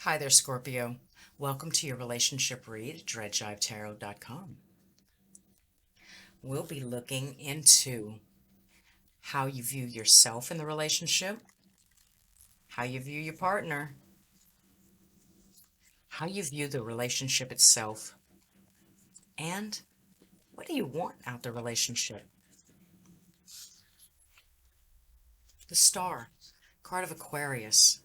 Hi there, Scorpio. Welcome to your relationship read at dreadjivetarot.com. We'll be looking into how you view yourself in the relationship, how you view your partner, how you view the relationship itself, and what do you want out the relationship? The Star, card of Aquarius,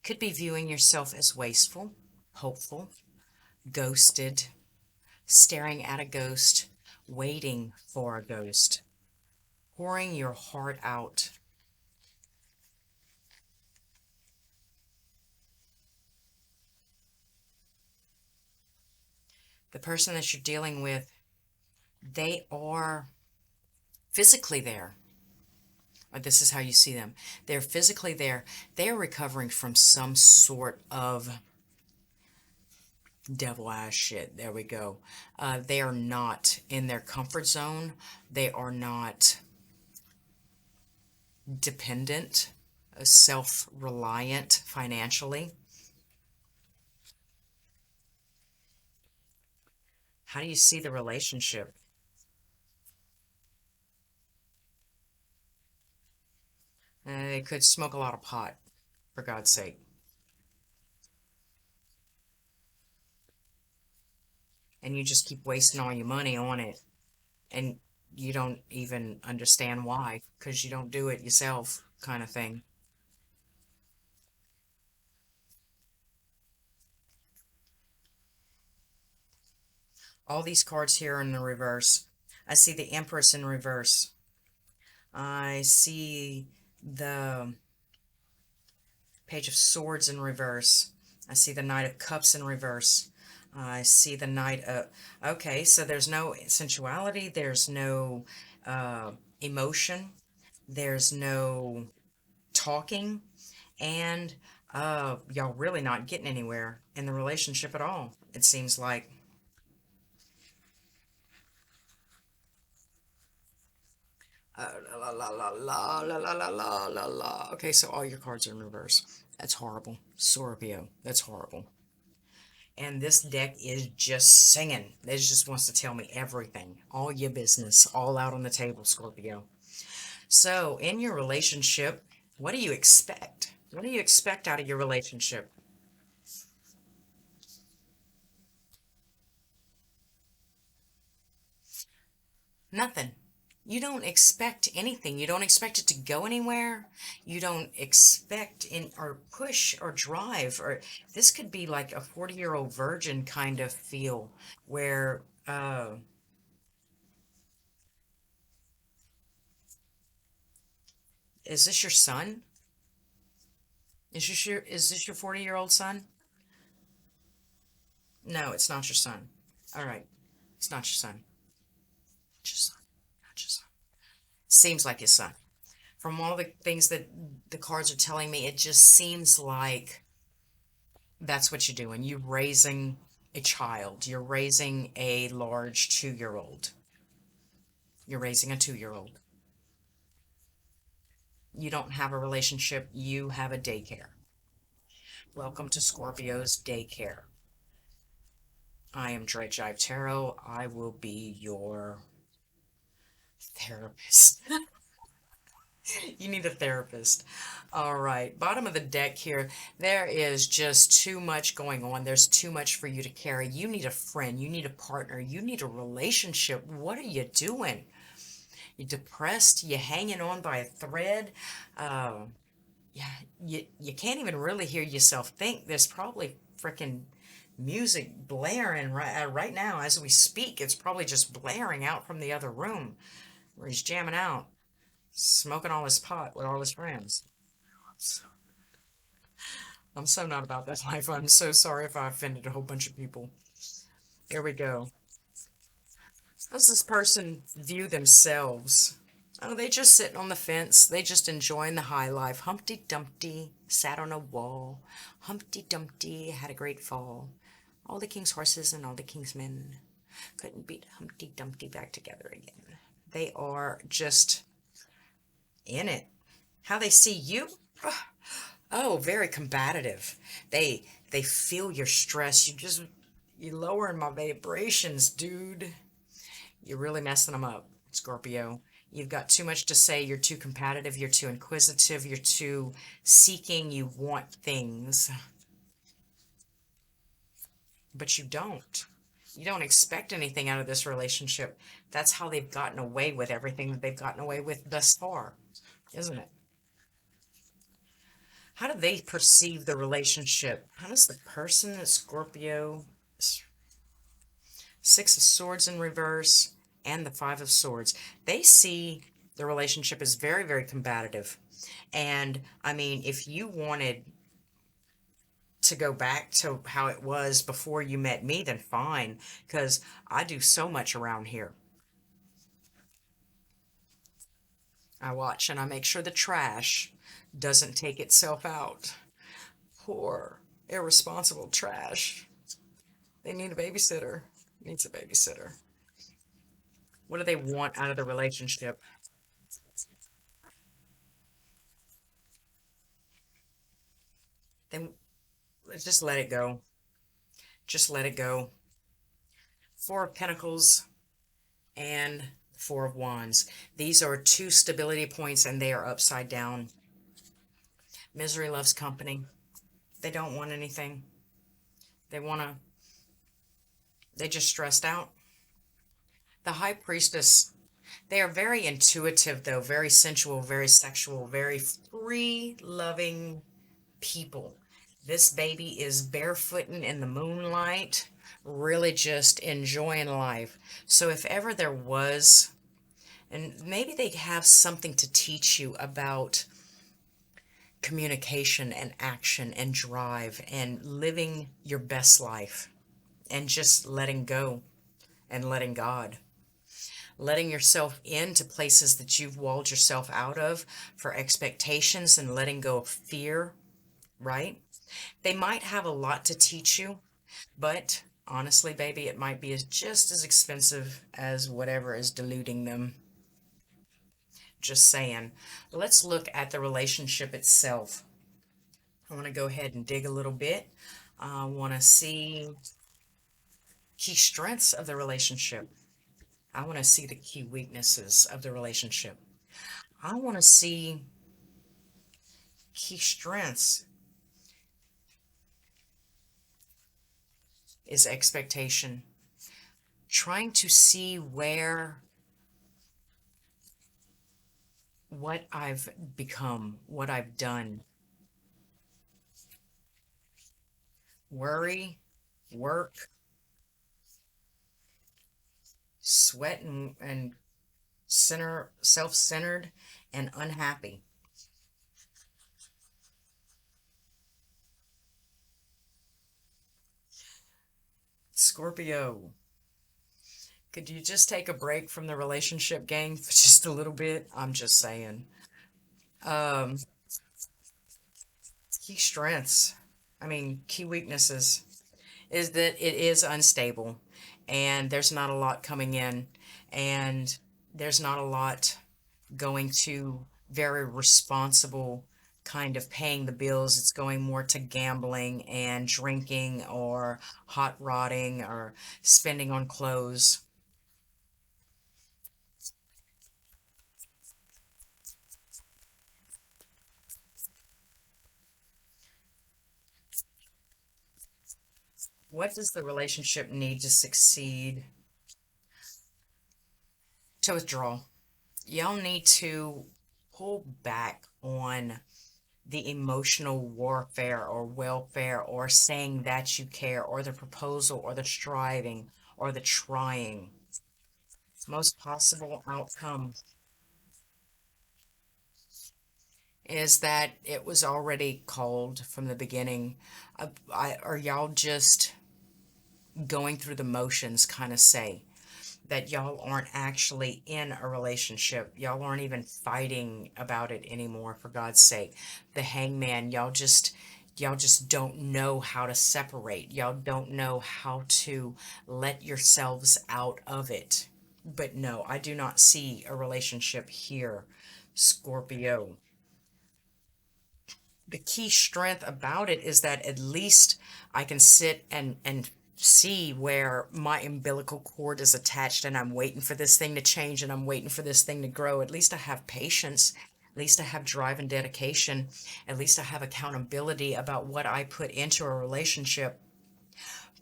could be viewing yourself as wasteful, hopeful, ghosted, staring at a ghost, waiting for a ghost, pouring your heart out. The person that you're dealing with, they are physically there. Or this is how you see them. They're physically there. They are recovering from some sort of devil ass shit. There we go. They are not in their comfort zone. They are not dependent, self-reliant financially. How do you see the relationship? They could smoke a lot of pot, for God's sake. And you just keep wasting all your money on it. And you don't even understand why, because you don't do it yourself, kind of thing. All these cards here are in the reverse. I see the Empress in reverse. I see the Page of Swords in reverse. I see the Knight of Cups in reverse. I see the Knight of... Okay, so there's no sensuality. There's no emotion. There's no talking. And y'all really not getting anywhere in the relationship at all, it seems like. La la la la la la la la la la. Okay, so all your cards are in reverse. That's horrible. Scorpio, that's horrible. And this deck is just singing. It just wants to tell me everything. All your business, all out on the table, Scorpio. So, in your relationship, what do you expect? What do you expect out of your relationship? Nothing. You don't expect anything. You don't expect it to go anywhere. You don't expect in or push or drive or this could be like a 40-year-old virgin kind of feel where is this your son? Is this your 40-year-old son? No, it's not your son. All right. It's not your son. It's your son. Not your son. Seems like his son. From all the things that the cards are telling me, it just seems like that's what you're doing. You're raising a child. You're raising a large 2-year-old. You're raising a 2-year-old. You don't have a relationship. You have a daycare. Welcome to Scorpio's daycare. I am Dre Jive Tarot. I will be your therapist. You need a therapist. All right. Bottom of the deck here. There is just too much going on. There's too much for you to carry. You need a friend. You need a partner. You need a relationship. What are you doing? You're depressed. You're hanging on by a thread. Uh, yeah, you can't even really hear yourself think. There's probably freaking music blaring right now as we speak. It's probably just blaring out from the other room where he's jamming out, smoking all his pot with all his friends. I'm so not about that life. I'm so sorry if I offended a whole bunch of people. Here we go. How does this person view themselves? Oh, they just sitting on the fence. They just enjoying the high life. Humpty Dumpty sat on a wall. Humpty Dumpty had a great fall. All the king's horses and all the king's men couldn't beat Humpty Dumpty back together again. They are just in it. How they see you? Oh, very combative. They feel your stress. You lowering my vibrations, dude. You're really messing them up, Scorpio. You've got too much to say. You're too combative. You're too inquisitive. You're too seeking. You want things, but you don't. You don't expect anything out of this relationship. That's how they've gotten away with everything that they've gotten away with thus far, isn't it? How do they perceive the relationship? How does the person at Scorpio, Six of Swords in reverse, and the Five of Swords, they see the relationship as very, very combative. And I mean, if you wanted to go back to how it was before you met me, then fine, because I do so much around here. I watch and I make sure the trash doesn't take itself out. Poor, irresponsible trash. They need a babysitter. Needs a babysitter. What do they want out of the relationship? Then just let it go. Just let it go. Four of Pentacles and Four of Wands. These are two stability points and they are upside down. Misery loves company. They don't want anything. They want to, they just stressed out. The High Priestess, they are very intuitive though, very sensual, very sexual, very free loving people. This baby is barefooting in the moonlight, really just enjoying life. So if ever there was, and maybe they have something to teach you about communication and action and drive and living your best life and just letting go and letting God. Letting yourself into places that you've walled yourself out of for expectations and letting go of fear, right? They might have a lot to teach you, but honestly, baby, it might be just as expensive as whatever is deluding them. Just saying. Let's look at the relationship itself. I want to go ahead and dig a little bit. I want to see key strengths of the relationship. I want to see the key weaknesses of the relationship. I want to see key strengths is expectation. Trying to see where what I've become, what I've done. Worry, work, sweat and self-centered and unhappy. Scorpio, could you just take a break from the relationship game for just a little bit? I'm just saying. Um, Key strengths, I mean, key weaknesses is that it is unstable and there's not a lot coming in and there's not a lot going to very responsible kind of paying the bills. It's going more to gambling and drinking or hot rodding or spending on clothes. What does the relationship need to succeed? To withdraw. Y'all need to pull back on the emotional warfare or welfare or saying that you care or the proposal or the striving or the trying. Most possible outcome is that it was already called from the beginning. Are y'all just going through the motions, kind of say? That y'all aren't actually in a relationship. Y'all aren't even fighting about it anymore, for God's sake. The hangman, y'all just don't know how to separate. Y'all don't know how to let yourselves out of it. But no, I do not see a relationship here, Scorpio. the key strength about it is that at least I can sit and see where my umbilical cord is attached, and I'm waiting for this thing to change, and I'm waiting for this thing to grow. At least I have patience. At least I have drive and dedication. At least I have accountability about what I put into a relationship.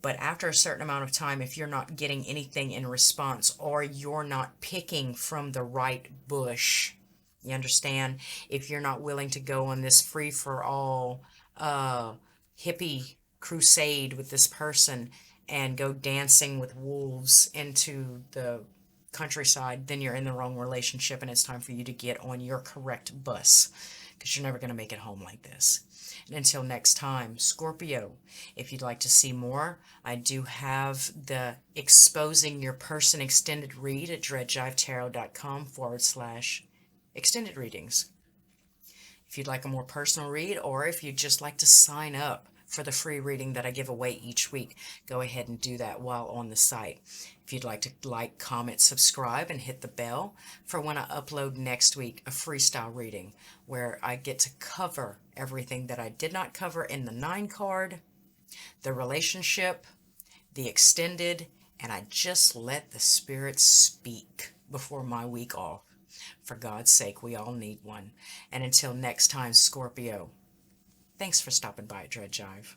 But after a certain amount of time, if you're not getting anything in response, or you're not picking from the right bush, you understand? If you're not willing to go on this free for all hippie crusade with this person and go dancing with wolves into the countryside, then you're in the wrong relationship, and it's time for you to get on your correct bus, because you're never going to make it home like this. And until next time, Scorpio, if you'd like to see more, I do have the Exposing Your Person extended read at dreadjivetarot.com/extended readings. If you'd like a more personal read, or if you'd just like to sign up for the free reading that I give away each week, go ahead and do that while on the site. If you'd like to like, comment, subscribe, and hit the bell for when I upload next week a freestyle reading where I get to cover everything that I did not cover in the 9 card, the relationship, the extended, and I just let the spirits speak before my week off. For God's sake, we all need one. And until next time, Scorpio, thanks for stopping by at Dread Jive.